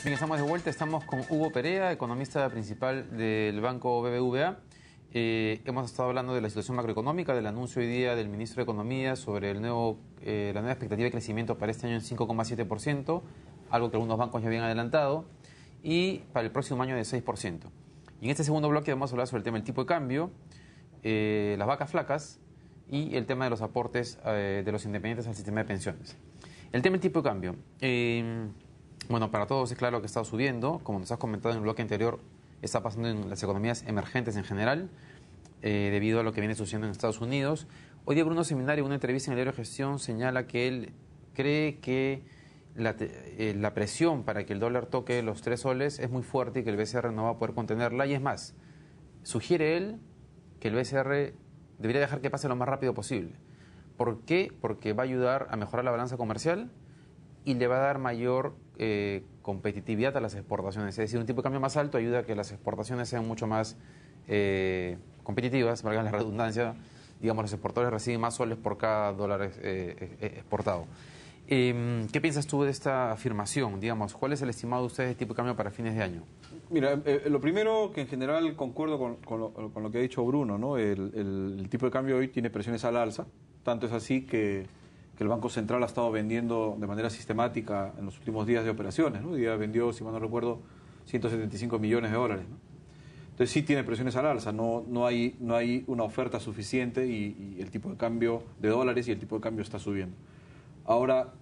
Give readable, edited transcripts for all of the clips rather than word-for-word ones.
Bien, estamos de vuelta. Estamos con Hugo Perea, economista principal del Banco BBVA. Hemos estado hablando de la situación macroeconómica, del anuncio hoy día del ministro de Economía sobre la nueva expectativa de crecimiento para este año en 5,7%, algo que algunos bancos ya habían adelantado, y para el próximo año de 6%. Y en este segundo bloque vamos a hablar sobre el tema del tipo de cambio, las vacas flacas y el tema de los aportes de los independientes al sistema de pensiones. El tema del tipo de cambio. Bueno, para todos es claro que está subiendo. Como nos has comentado en el bloque anterior, está pasando en las economías emergentes en general, debido a lo que viene sucediendo en Estados Unidos. Hoy día Bruno Seminario, en una entrevista en el diario Gestión, señala que él cree que la presión para que el dólar toque los 3 soles es muy fuerte y que el BCR no va a poder contenerla. Y es más, sugiere él que el BCR debería dejar que pase lo más rápido posible. ¿Por qué? Porque va a ayudar a mejorar la balanza comercial y le va a dar mayor competitividad a las exportaciones. Es decir, un tipo de cambio más alto ayuda a que las exportaciones sean mucho más competitivas, valga la redundancia. Digamos, los exportadores reciben más soles por cada dólar exportado. ¿Qué piensas tú de esta afirmación? Digamos, ¿cuál es el estimado de ustedes de tipo de cambio para fines de año? Mira, lo primero que en general concuerdo con lo que ha dicho Bruno, ¿no? El tipo de cambio hoy tiene presiones al alza, tanto es así que el Banco Central ha estado vendiendo de manera sistemática en los últimos días de operaciones, ¿no? Hoy día vendió, si mal no recuerdo, 175 millones de dólares, ¿no? Entonces sí tiene presiones al alza, no hay una oferta suficiente y el tipo de cambio de dólares y el tipo de cambio está subiendo. Ahora,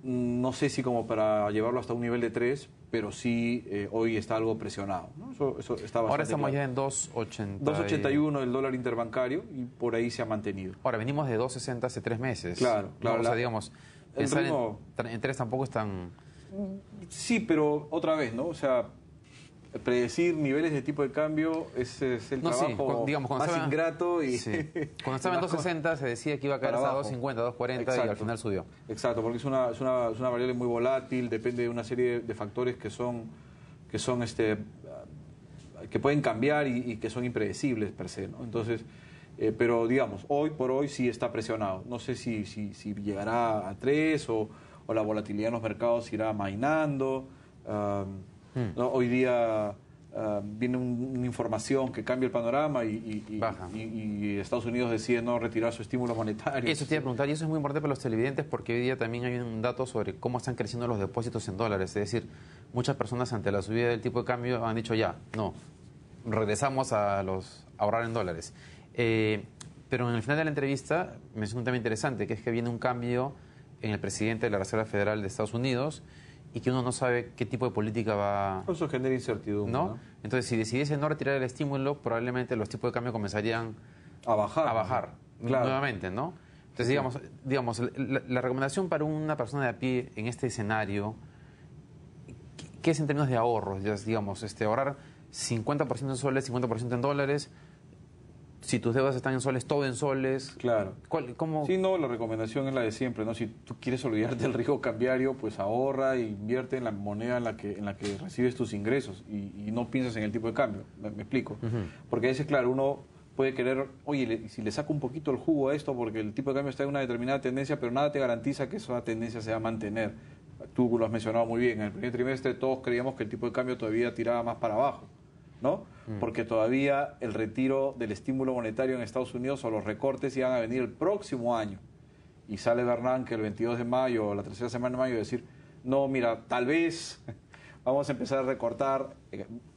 no sé si como para llevarlo hasta un nivel de 3, pero sí hoy está algo presionado, ¿no? Eso está bastante Ahora estamos claro. ya en 2,80. 2,81 el dólar interbancario y por ahí se ha mantenido. Ahora, venimos de 2,60 hace 3 meses. Claro, claro. ¿No? O sea, digamos, pensar ritmo... en 3 tampoco es tan... Sí, pero otra vez, ¿no? O sea, predecir niveles de tipo de cambio es el trabajo digamos, más ingrato. Y sí. Cuando estaba en 2,60 se decía que iba a caer hasta 2,50, 2,40 y al final subió. Exacto, porque es una variable muy volátil, depende de una serie de factores que pueden cambiar y que son impredecibles per se, ¿no? Entonces, pero digamos, hoy por hoy sí está presionado. No sé si llegará a 3 o la volatilidad en los mercados irá amainando. ¿No? Hoy día viene una información que cambia el panorama y Estados Unidos decide no retirar su estímulo monetario. Eso te iba a preguntar, y eso es muy importante para los televidentes porque hoy día también hay un dato sobre cómo están creciendo los depósitos en dólares. Es decir, muchas personas ante la subida del tipo de cambio han dicho ya, no, regresamos a ahorrar en dólares. Pero en el final de la entrevista mencionó un tema interesante, que es que viene un cambio en el presidente de la Reserva Federal de Estados Unidos y que uno no sabe qué tipo de política va... Eso genera incertidumbre, ¿no? Entonces, si decidiese no retirar el estímulo, probablemente los tipos de cambio comenzarían a bajar claro. nuevamente, ¿no? Entonces, digamos la recomendación para una persona de a pie en este escenario, ¿qué es en términos de ahorros? Digamos, ahorrar 50% en soles, 50% en dólares. Si tus deudas están en soles, todo en soles. Claro. ¿Cómo? Sí, no, la recomendación es la de siempre, ¿no? Si tú quieres olvidarte del riesgo cambiario, pues ahorra e invierte en la moneda en la que recibes tus ingresos y no piensas en el tipo de cambio. ¿Me explico? Porque a veces, claro, uno puede querer, oye, si le saco un poquito el jugo a esto porque el tipo de cambio está en una determinada tendencia, pero nada te garantiza que esa tendencia se va a mantener. Tú lo has mencionado muy bien. En el primer trimestre todos creíamos que el tipo de cambio todavía tiraba más para abajo, ¿no? Porque todavía el retiro del estímulo monetario en Estados Unidos o los recortes iban a venir el próximo año. Y sale Bernanke el 22 de mayo o la tercera semana de mayo y decir, no, mira, tal vez vamos a empezar a recortar.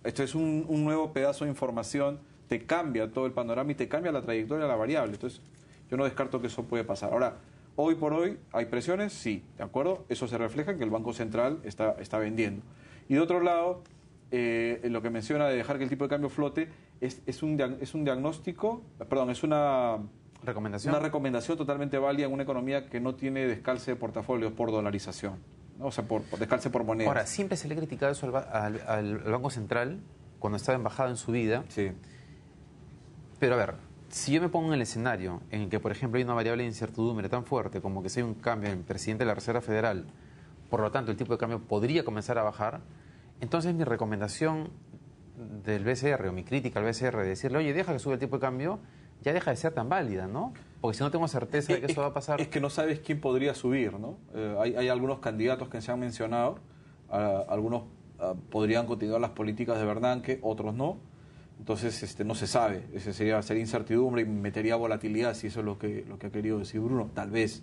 Esto es un nuevo pedazo de información, te cambia todo el panorama y te cambia la trayectoria de la variable. Entonces, yo no descarto que eso puede pasar. Ahora, hoy por hoy, ¿hay presiones? Sí, ¿de acuerdo? Eso se refleja en que el Banco Central está vendiendo. Y de otro lado, lo que menciona de dejar que el tipo de cambio flote es un diagnóstico, perdón, es una recomendación totalmente válida en una economía que no tiene descalce de portafolios por dolarización, ¿no? O sea, por descalce por moneda. Ahora, siempre se le ha criticado eso al Banco Central cuando estaba en bajada en su vida. Sí. Pero a ver, si yo me pongo en el escenario en el que, por ejemplo, hay una variable de incertidumbre tan fuerte como que si hay un cambio en el presidente de la Reserva Federal, por lo tanto el tipo de cambio podría comenzar a bajar, entonces mi recomendación del BCR o mi crítica al BCR de decirle, oye, deja que sube el tipo de cambio, ya deja de ser tan válida, ¿no? Porque si no tengo certeza de que eso va a pasar... Es que no sabes quién podría subir, ¿no? Hay algunos candidatos que se han mencionado, algunos podrían continuar las políticas de Bernanke, otros no. Entonces no se sabe, ese sería incertidumbre y metería volatilidad, si eso es lo que ha querido decir Bruno, tal vez.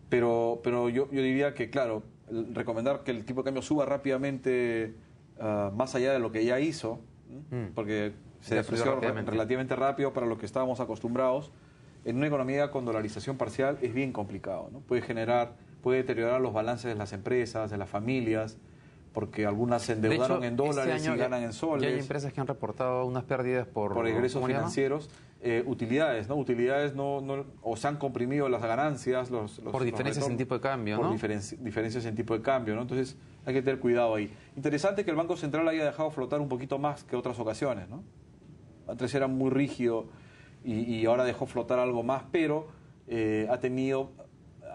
Pero yo diría que, claro, recomendar que el tipo de cambio suba rápidamente, más allá de lo que ya hizo, porque se depreció relativamente rápido para lo que estábamos acostumbrados. En una economía con dolarización parcial es bien complicado, ¿no? Puede deteriorar los balances de las empresas, de las familias, porque algunas se endeudaron en dólares y ganan en soles. Ya hay empresas que han reportado unas pérdidas por egresos financieros. Utilidades, ¿no? Utilidades o se han comprimido las ganancias, por diferencias en tipo de cambio, por ¿no? diferencias en tipo de cambio, ¿no? Entonces hay que tener cuidado ahí. Interesante que el Banco Central haya dejado flotar un poquito más que otras ocasiones, ¿no? Antes era muy rígido y ahora dejó flotar algo más, pero ha tenido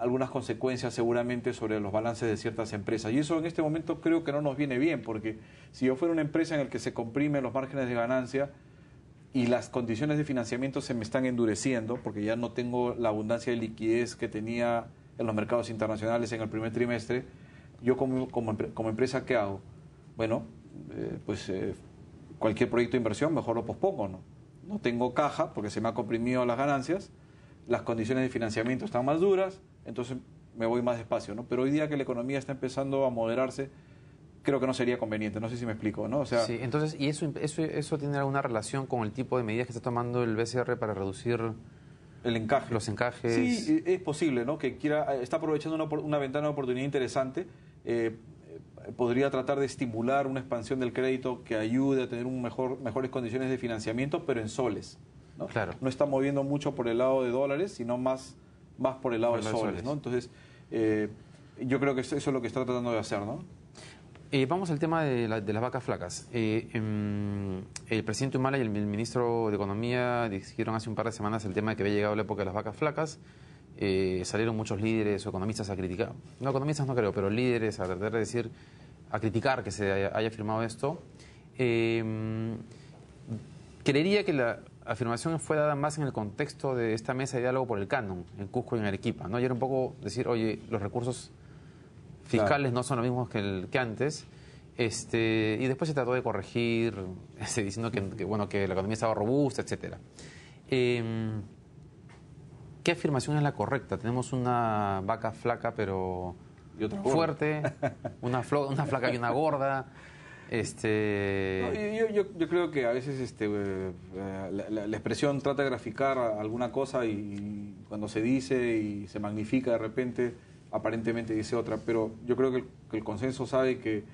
algunas consecuencias seguramente sobre los balances de ciertas empresas. Y eso en este momento creo que no nos viene bien, porque si yo fuera una empresa en la que se comprimen los márgenes de ganancia y las condiciones de financiamiento se me están endureciendo, porque ya no tengo la abundancia de liquidez que tenía en los mercados internacionales en el primer trimestre, yo como empresa, ¿qué hago? Bueno, cualquier proyecto de inversión mejor lo pospongo, ¿no? No tengo caja porque se me ha comprimido las ganancias, las condiciones de financiamiento están más duras, entonces me voy más despacio, ¿no? Pero hoy día que la economía está empezando a moderarse, creo que no sería conveniente, no sé si me explico, ¿no? O sea, sí, entonces, ¿y eso tiene alguna relación con el tipo de medidas que está tomando el BCR para reducir el encaje? Los encajes. Sí, es posible, ¿no? Que está aprovechando una ventana de oportunidad interesante. Podría tratar de estimular una expansión del crédito que ayude a tener mejores condiciones de financiamiento, pero en soles, ¿no? Claro. No está moviendo mucho por el lado de dólares, sino más por el lado de soles, ¿no? Entonces, yo creo que eso es lo que está tratando de hacer, ¿no? Vamos al tema de las vacas flacas. El presidente Humala y el ministro de Economía dijeron hace un par de semanas el tema de que había llegado la época de las vacas flacas. Salieron muchos líderes o economistas a criticar. No, economistas no creo, pero líderes a tratar de decir, a criticar que se haya firmado esto. Creería que la afirmación fue dada más en el contexto de esta mesa de diálogo por el canon en Cusco y en Arequipa, ¿no? Y era un poco decir, oye, los recursos fiscales no son los mismos que antes, y después se trató de corregir, diciendo que la economía estaba robusta, etcétera. ¿Qué afirmación es la correcta? Tenemos una vaca flaca pero fuerte, una flaca y una gorda. No, yo creo que a veces la expresión trata de graficar alguna cosa y cuando se dice y se magnifica de repente, aparentemente dice otra, pero yo creo que el consenso sabe que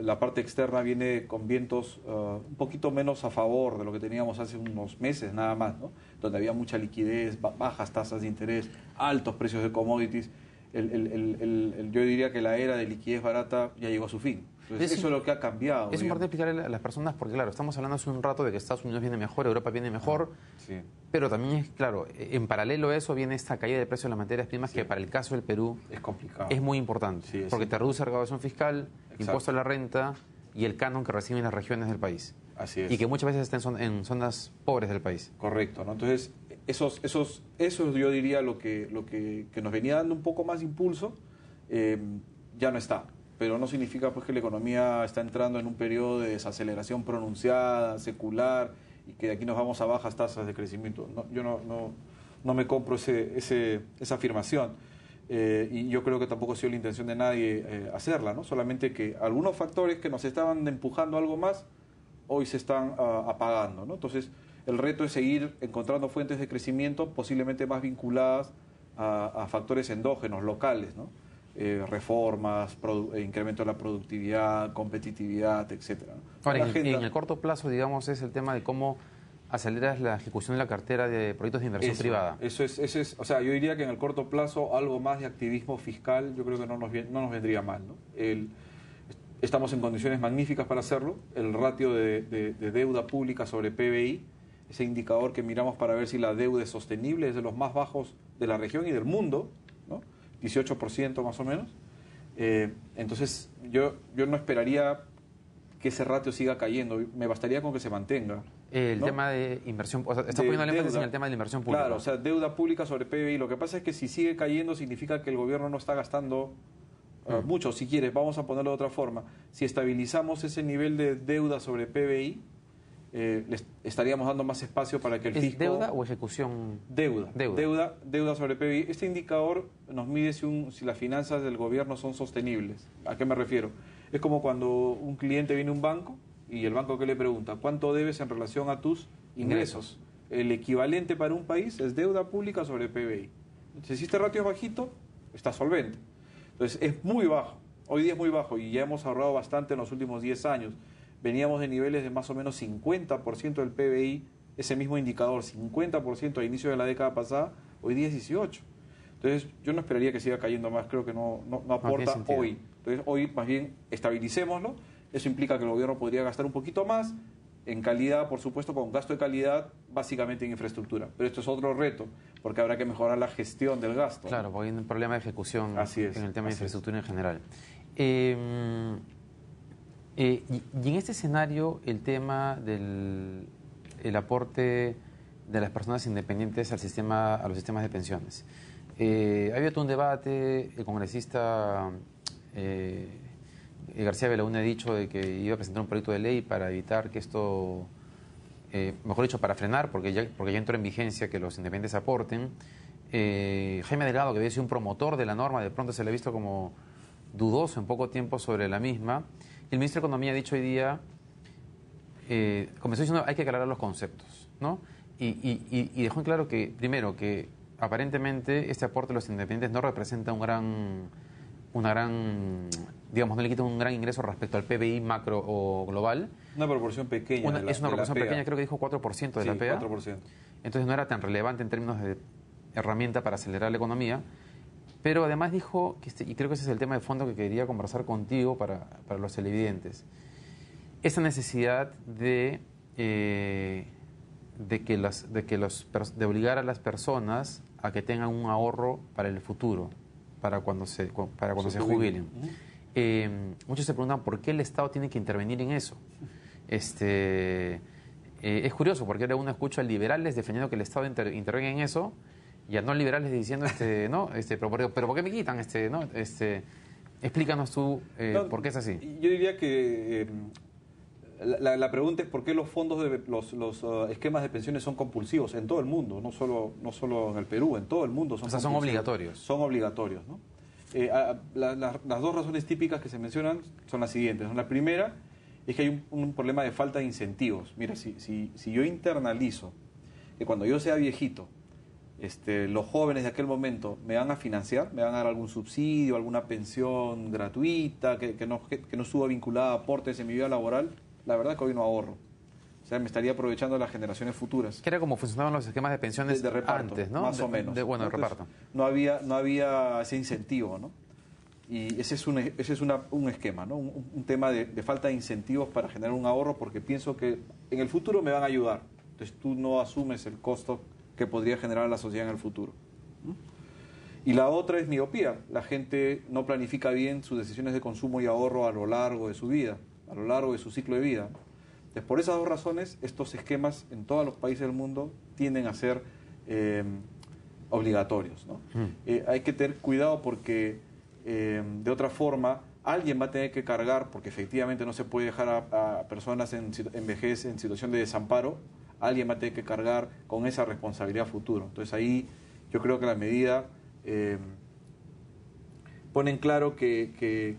la parte externa viene con vientos un poquito menos a favor de lo que teníamos hace unos meses nada más, ¿no? Donde había mucha liquidez, bajas tasas de interés, altos precios de commodities. Yo diría que la era de liquidez barata ya llegó a su fin. Entonces, eso es lo que ha cambiado. Es importante explicarle a las personas porque, claro, estamos hablando hace un rato de que Estados Unidos viene mejor, Europa viene mejor, sí. Pero también es, claro, en paralelo a eso viene esta caída de precios de las materias primas que para el caso del Perú es complicado. Es muy importante, sí, porque te reduce recaudación fiscal, impuesto a la renta y el canon que reciben las regiones del país. Así es. Y que muchas veces están en zonas pobres del país. Correcto, ¿no? Entonces, eso yo diría lo que nos venía dando un poco más de impulso, ya no está. Pero no significa pues que la economía está entrando en un periodo de desaceleración pronunciada, secular, y que de aquí nos vamos a bajas tasas de crecimiento. Yo no me compro esa afirmación. Y yo creo que tampoco ha sido la intención de nadie hacerla, ¿no? Solamente que algunos factores que nos estaban empujando algo más, hoy se están apagando, ¿no? Entonces, el reto es seguir encontrando fuentes de crecimiento posiblemente más vinculadas a factores endógenos, locales, ¿no? Reformas, incremento de la productividad, competitividad, etcétera, ¿no? Ahora, en el corto plazo, digamos, es el tema de cómo aceleras la ejecución de la cartera de proyectos de inversión privada. Eso es, o sea, yo diría que en el corto plazo algo más de activismo fiscal yo creo que no nos vendría mal, ¿no? Estamos en condiciones magníficas para hacerlo. El ratio de deuda pública sobre PBI, ese indicador que miramos para ver si la deuda es sostenible, es de los más bajos de la región y del mundo, ¿no? 18% más o menos. Entonces, yo no esperaría que ese ratio siga cayendo. Me bastaría con que se mantenga. El tema de inversión, o sea, está poniendo el énfasis en el tema de la inversión pública. Claro, o sea, deuda pública sobre PBI. Lo que pasa es que si sigue cayendo significa que el gobierno no está gastando mucho, si quieres, vamos a ponerlo de otra forma. Si estabilizamos ese nivel de deuda sobre PBI, estaríamos dando más espacio para que el ¿Es fisco... deuda o ejecución? Deuda sobre PBI. Este indicador nos mide si las finanzas del gobierno son sostenibles. ¿A qué me refiero? Es como cuando un cliente viene a un banco y el banco que le pregunta, ¿cuánto debes en relación a tus ingresos? El equivalente para un país es deuda pública sobre PBI. Entonces, si este ratio es bajito, está solvente. Entonces, es muy bajo. Hoy día es muy bajo y ya hemos ahorrado bastante en los últimos 10 años. Veníamos de niveles de más o menos 50% del PBI, ese mismo indicador, 50% a inicio de la década pasada, hoy día es 18%. Entonces, yo no esperaría que siga cayendo más, creo que no aporta hoy. Entonces, hoy más bien estabilicémoslo. Eso implica que el gobierno podría gastar un poquito más en calidad, por supuesto, con gasto de calidad, básicamente en infraestructura. Pero esto es otro reto, porque habrá que mejorar la gestión del gasto. Claro, porque hay un problema de ejecución en el tema de infraestructura en general. Y en este escenario, el tema del aporte de las personas independientes a los sistemas de pensiones. Ha habido un debate, el congresista García Belaúnde ha dicho de que iba a presentar un proyecto de ley para evitar que esto, mejor dicho, para frenar, porque ya entró en vigencia que los independientes aporten. Jaime Delgado, que había sido un promotor de la norma, de pronto se le ha visto como dudoso en poco tiempo sobre la misma. El ministro de Economía ha dicho hoy día, comenzó diciendo hay que aclarar los conceptos, ¿no? Y dejó en claro que, primero, que aparentemente este aporte de los independientes no representa digamos, no le quita un gran ingreso respecto al PBI macro o global. Una proporción pequeña. Es una proporción pequeña, creo que dijo 4% de la PEA. 4%. Entonces no era tan relevante en términos de herramienta para acelerar la economía. Pero además dijo, y creo que ese es el tema de fondo que quería conversar contigo para los televidentes, esa necesidad de obligar a las personas a que tengan un ahorro para el futuro, para cuando se jubilen. Muchos se preguntan por qué el Estado tiene que intervenir en eso. Es curioso porque ahora uno escucha a liberales defendiendo que el Estado intervenga en eso y a no liberales diciendo ¿no? Pero ¿por qué me quitan? ¿No? Explícanos tú por qué es así. Yo diría que la pregunta es por qué los fondos de los esquemas de pensiones son compulsivos en todo el mundo, no solo en el Perú, en todo el mundo son obligatorios. Son obligatorios, ¿no? Las dos razones típicas que se mencionan son las siguientes, ¿no? La primera es que hay un problema de falta de incentivos. Mira, si yo internalizo que cuando yo sea viejito, los jóvenes de aquel momento me van a financiar, me van a dar algún subsidio, alguna pensión gratuita, que no estuvo vinculada a aportes en mi vida laboral, la verdad es que hoy no ahorro. O sea, me estaría aprovechando de las generaciones futuras. Que era como funcionaban los esquemas de pensiones de reparto, antes, ¿no? Más o menos. De reparto. No había ese incentivo, ¿no? Y ese es un esquema, ¿no? Un tema de falta de incentivos para generar un ahorro, porque pienso que en el futuro me van a ayudar. Entonces tú no asumes el costo que podría generar la sociedad en el futuro. Y la otra es miopía. La gente no planifica bien sus decisiones de consumo y ahorro a lo largo de su vida, a lo largo de su ciclo de vida. Entonces, por esas dos razones, estos esquemas en todos los países del mundo tienden a ser obligatorios, ¿no? Hay que tener cuidado porque de otra forma alguien va a tener que cargar, porque efectivamente no se puede dejar a personas en vejez en situación de desamparo, alguien va a tener que cargar con esa responsabilidad futuro. Entonces ahí yo creo que la medida pone en claro que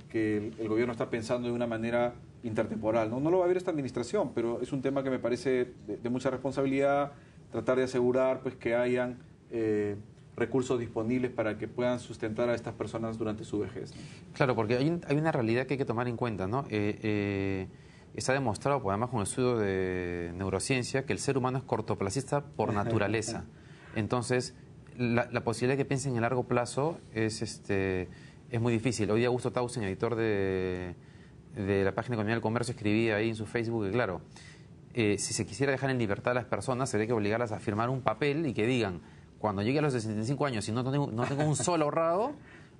el gobierno está pensando de una manera intertemporal. No lo va a ver esta administración, pero es un tema que me parece de mucha responsabilidad, tratar de asegurar pues que hayan recursos disponibles para que puedan sustentar a estas personas durante su vejez, ¿no? Claro, porque hay una realidad que hay que tomar en cuenta, ¿no? Está demostrado, pues, además con el estudio de neurociencia, que el ser humano es cortoplacista por naturaleza. Entonces, la posibilidad de que piensen en el largo plazo es muy difícil. Hoy día Augusto Tausen, editor de la página Economía del Comercio, escribía ahí en su Facebook que, claro, si se quisiera dejar en libertad a las personas, habría que obligarlas a firmar un papel y que digan, cuando llegue a los 65 años y no tengo un solo ahorrado,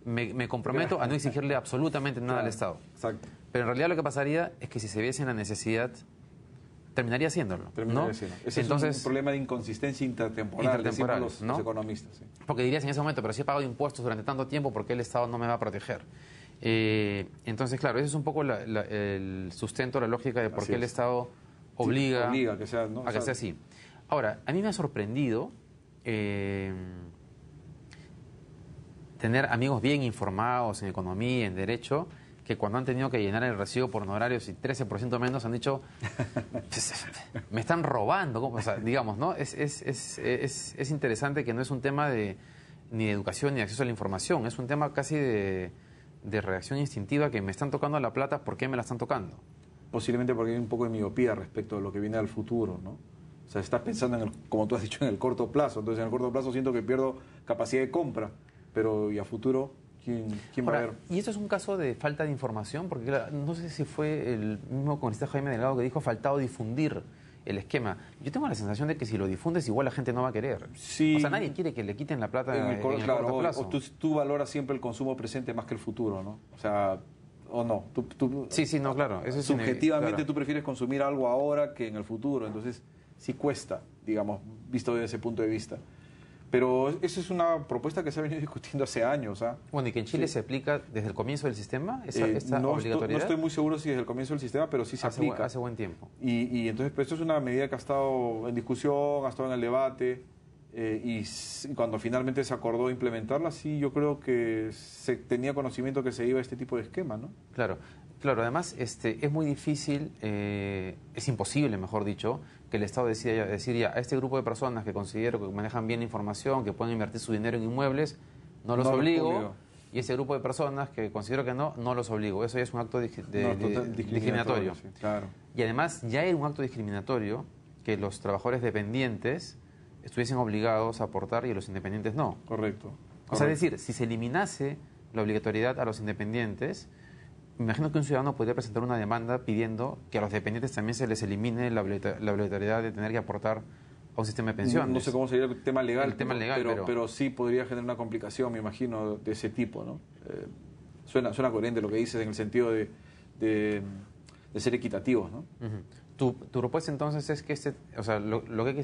me comprometo a no exigirle absolutamente nada al Estado. Exacto. Pero en realidad lo que pasaría es que si se viese la necesidad, terminaría haciéndolo. Ese entonces, es un problema de inconsistencia intertemporal, decimos los economistas. Sí. Porque dirías en ese momento, pero si he pagado impuestos durante tanto tiempo, ¿por qué el Estado no me va a proteger? Entonces, claro, ese es un poco el sustento, la lógica de por qué el Estado obliga, obliga a que sea, ¿no? a que sea así. Ahora, a mí me ha sorprendido tener amigos bien informados en economía, en derecho, que cuando han tenido que llenar el recibo por honorarios y 13% menos han dicho, me están robando, ¿cómo? O sea, digamos, ¿no? Es interesante que no es un tema ni de educación ni de acceso a la información, es un tema casi de reacción instintiva, que me están tocando la plata, ¿por qué me la están tocando? Posiblemente porque hay un poco de miopía respecto a lo que viene al futuro, ¿no? O sea, estás pensando, como tú has dicho, en el corto plazo. Entonces, en el corto plazo siento que pierdo capacidad de compra, pero ¿y a futuro quién va a ver? ¿Y esto es un caso de falta de información? Porque claro, no sé si fue el mismo congresista Jaime Delgado que dijo faltado difundir el esquema. Yo tengo la sensación de que si lo difundes igual la gente no va a querer. Sí. O sea, nadie quiere que le quiten la plata en el corto plazo. Tú valoras siempre el consumo presente más que el futuro, ¿no? O sea, ¿o no? Sí, no, claro. Eso es subjetivamente claro. Tú prefieres consumir algo ahora que en el futuro. Entonces, sí cuesta, digamos, visto desde ese punto de vista. Pero esa es una propuesta que se ha venido discutiendo hace años. ¿Ah? Bueno, y que en Chile se aplica desde el comienzo del sistema, esta obligatoriedad. No estoy muy seguro si desde el comienzo del sistema, pero sí se aplica. Hace buen tiempo. Y entonces, pues, esto es una medida que ha estado en discusión, ha estado en el debate, y cuando finalmente se acordó implementarla, sí, yo creo que se tenía conocimiento que se iba a este tipo de esquema, ¿no? Claro. Además, es muy difícil, es imposible, mejor dicho, que el Estado decida decir ya a este grupo de personas que considero que manejan bien la información, que pueden invertir su dinero en inmuebles, no los obligo, y ese grupo de personas que considero que no los obligo. Eso ya es un acto discriminatorio. Sí, claro. Y además ya era un acto discriminatorio que los trabajadores dependientes estuviesen obligados a aportar y los independientes no. Correcto. O sea, es decir, si se eliminase la obligatoriedad a los independientes, me imagino que un ciudadano podría presentar una demanda pidiendo que a los dependientes también se les elimine la obligatoriedad de tener que aportar a un sistema de pensiones. No sé cómo sería el tema legal, pero sí podría generar una complicación, me imagino, de ese tipo, ¿no? Suena coherente lo que dices en el sentido de ser equitativos, ¿no? Tu propuesta entonces es que lo que hay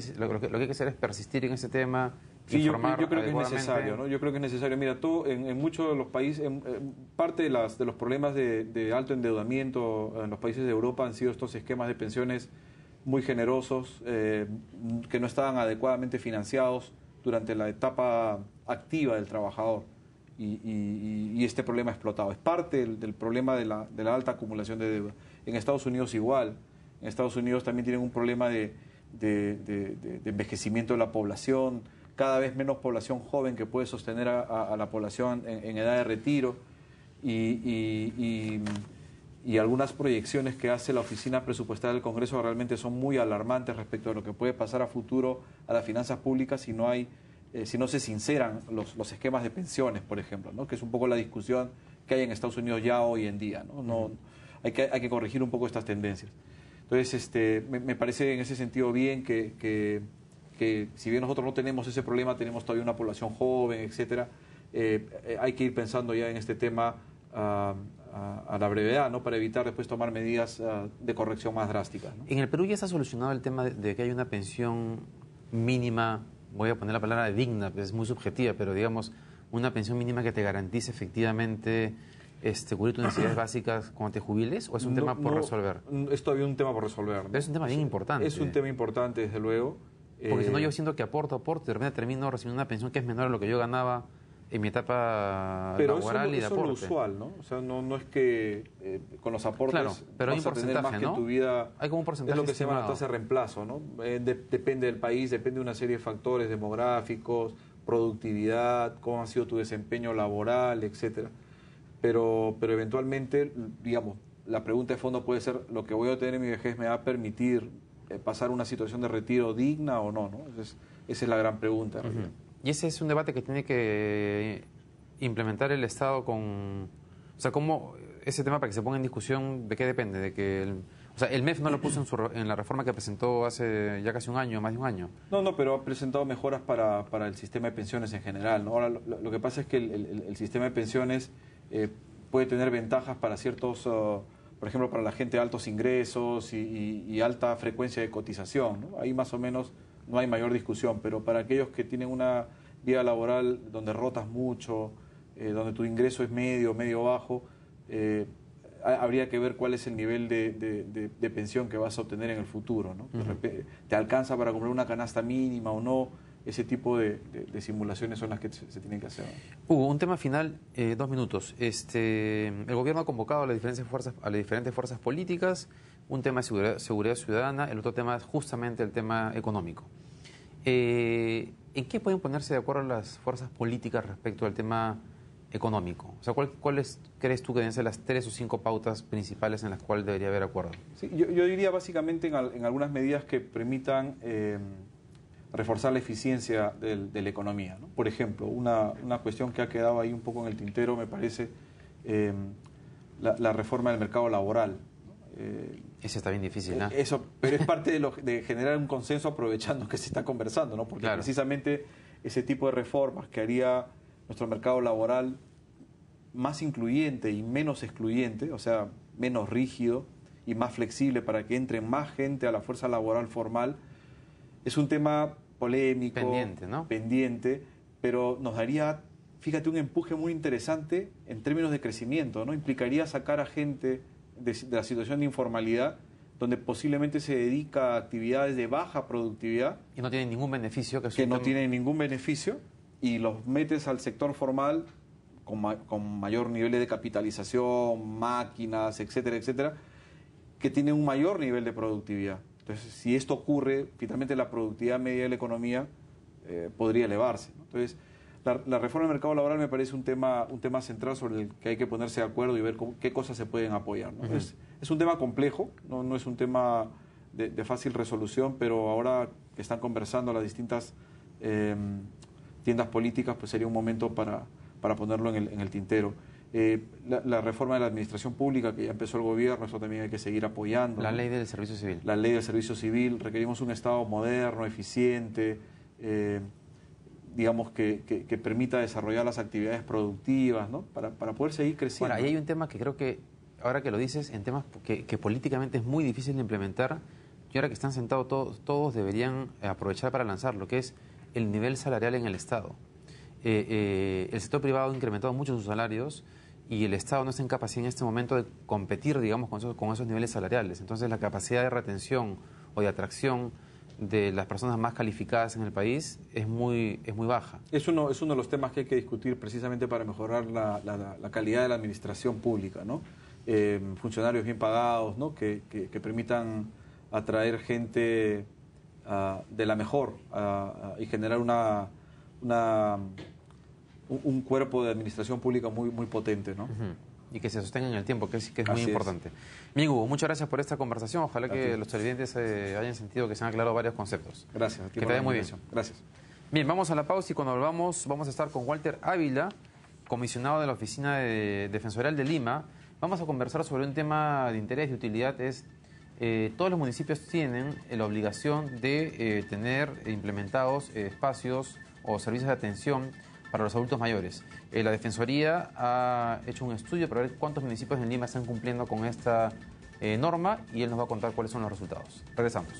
que hacer es persistir en ese tema. Sí, yo creo que es necesario, ¿no? Yo creo que es necesario. Mira, en muchos de los países, parte de los problemas de alto endeudamiento en los países de Europa han sido estos esquemas de pensiones muy generosos, que no estaban adecuadamente financiados durante la etapa activa del trabajador. Y este problema ha explotado. Es parte del problema de la alta acumulación de deuda. En Estados Unidos igual. En Estados Unidos también tienen un problema de envejecimiento de la población, cada vez menos población joven que puede sostener a la población en edad de retiro, y algunas proyecciones que hace la Oficina Presupuestaria del Congreso realmente son muy alarmantes respecto a lo que puede pasar a futuro a las finanzas públicas si no se sinceran los esquemas de pensiones, por ejemplo, ¿no? Que es un poco la discusión que hay en Estados Unidos ya hoy en día, ¿no? Hay que corregir un poco estas tendencias. Entonces, me parece en ese sentido bien que si bien nosotros no tenemos ese problema, tenemos todavía una población joven, etcétera, hay que ir pensando ya en este tema a la brevedad, ¿no? Para evitar después tomar medidas de corrección más drásticas, ¿no? En el Perú ya está solucionado el tema de que hay una pensión mínima, voy a poner la palabra digna, es muy subjetiva, pero digamos, una pensión mínima que te garantice efectivamente cubrir tus necesidades básicas cuando te jubiles, ¿o es un tema por resolver? Es todavía un tema por resolver, ¿no? Es un tema bien importante. Es un tema importante, desde luego. Porque si no, yo siento que aporto, de repente termino recibiendo una pensión que es menor a lo que yo ganaba en mi etapa laboral y de aporte. Pero eso es lo usual, ¿no? O sea, no es que con los aportes pero vas a tener más que en tu vida. Hay como un porcentaje es lo que se llama la tasa de reemplazo, ¿no? Depende del país, depende de una serie de factores demográficos, productividad, cómo ha sido tu desempeño laboral, etcétera. Pero eventualmente, digamos, la pregunta de fondo puede ser: ¿lo que voy a tener en mi vejez me va a permitir pasar una situación de retiro digna o no? Esa es la gran pregunta. Y ese es un debate que tiene que implementar el Estado con... O sea, ¿cómo ese tema para que se ponga en discusión, de qué depende? De que el MEF no lo puso en la reforma que presentó hace ya casi un año, más de un año. No, pero ha presentado mejoras para el sistema de pensiones en general, ¿no? Ahora, lo que pasa es que el sistema de pensiones puede tener ventajas para ciertos... por ejemplo, para la gente de altos ingresos y alta frecuencia de cotización, ¿no? Ahí más o menos no hay mayor discusión, pero para aquellos que tienen una vida laboral donde rotas mucho, donde tu ingreso es medio bajo, habría que ver cuál es el nivel de pensión que vas a obtener en el futuro, ¿no? ¿Te alcanza para comprar una canasta mínima o no? Ese tipo de simulaciones son las que se tienen que hacer, ¿no? Hugo, un tema final, 2 minutos. El gobierno ha convocado a las diferentes fuerzas políticas, un tema de seguridad ciudadana, el otro tema es justamente el tema económico. ¿En qué pueden ponerse de acuerdo las fuerzas políticas respecto al tema económico? O sea, ¿cuáles crees tú que deben ser las 3 o 5 pautas principales en las cuales debería haber acuerdo? Sí, yo diría básicamente en algunas medidas que permitan reforzar la eficiencia de la economía, ¿no? Por ejemplo, una cuestión que ha quedado ahí un poco en el tintero, me parece, la reforma del mercado laboral, ¿no? Ese está bien difícil, ¿no? Eso, pero es parte de generar un consenso aprovechando que se está conversando, ¿no? Porque precisamente ese tipo de reformas que haría nuestro mercado laboral más incluyente y menos excluyente, o sea, menos rígido y más flexible para que entre más gente a la fuerza laboral formal, es un tema polémico, pendiente, ¿no? Pendiente, pero nos daría, fíjate, un empuje muy interesante en términos de crecimiento, ¿no? Implicaría sacar a gente de la situación de informalidad, donde posiblemente se dedica a actividades de baja productividad. Y no tienen ningún beneficio. Que no tienen ningún beneficio, y los metes al sector formal con mayor nivel de capitalización, máquinas, etcétera, etcétera, que tienen un mayor nivel de productividad. Entonces, si esto ocurre, finalmente la productividad media de la economía podría elevarse, ¿no? Entonces, la reforma del mercado laboral me parece un tema central sobre el que hay que ponerse de acuerdo y ver qué cosas se pueden apoyar, ¿no? Es un tema complejo, no es un tema de fácil resolución, pero ahora que están conversando las distintas tiendas políticas, pues sería un momento para ponerlo en el tintero. La reforma de la administración pública que ya empezó el gobierno, eso también hay que seguir apoyando, La ¿no? ley del servicio civil. La ley del servicio civil, requerimos un Estado moderno, eficiente, digamos que permita desarrollar las actividades productivas, ¿no? Para poder seguir creciendo. Ahora, ahí hay un tema que creo que, ahora que lo dices, en temas que políticamente es muy difícil de implementar, y ahora que están sentados todos deberían aprovechar para lanzarlo, que es el nivel salarial en el Estado. El sector privado ha incrementado mucho sus salarios y el Estado no está en capacidad en este momento de competir, digamos, con esos niveles salariales. Entonces, la capacidad de retención o de atracción de las personas más calificadas en el país es muy baja. Es uno de los temas que hay que discutir precisamente para mejorar la calidad de la administración pública, ¿no? Funcionarios bien pagados, ¿no? Que permitan atraer gente de la mejor y generar un cuerpo de administración pública muy potente, ¿no? Y que se sostenga en el tiempo, que es muy importante. Hugo, muchas gracias por esta conversación. Ojalá que los televidentes hayan sentido que se han aclarado varios conceptos. Gracias. Que te vaya muy bien. Gracias. Bien, vamos a la pausa y cuando volvamos vamos a estar con Walter Ávila, comisionado de la Oficina Defensorial de Lima. Vamos a conversar sobre un tema de interés y utilidad. Todos los municipios tienen la obligación de tener implementados espacios o servicios de atención para los adultos mayores. La Defensoría ha hecho un estudio para ver cuántos municipios en Lima están cumpliendo con esta norma y él nos va a contar cuáles son los resultados. Regresamos.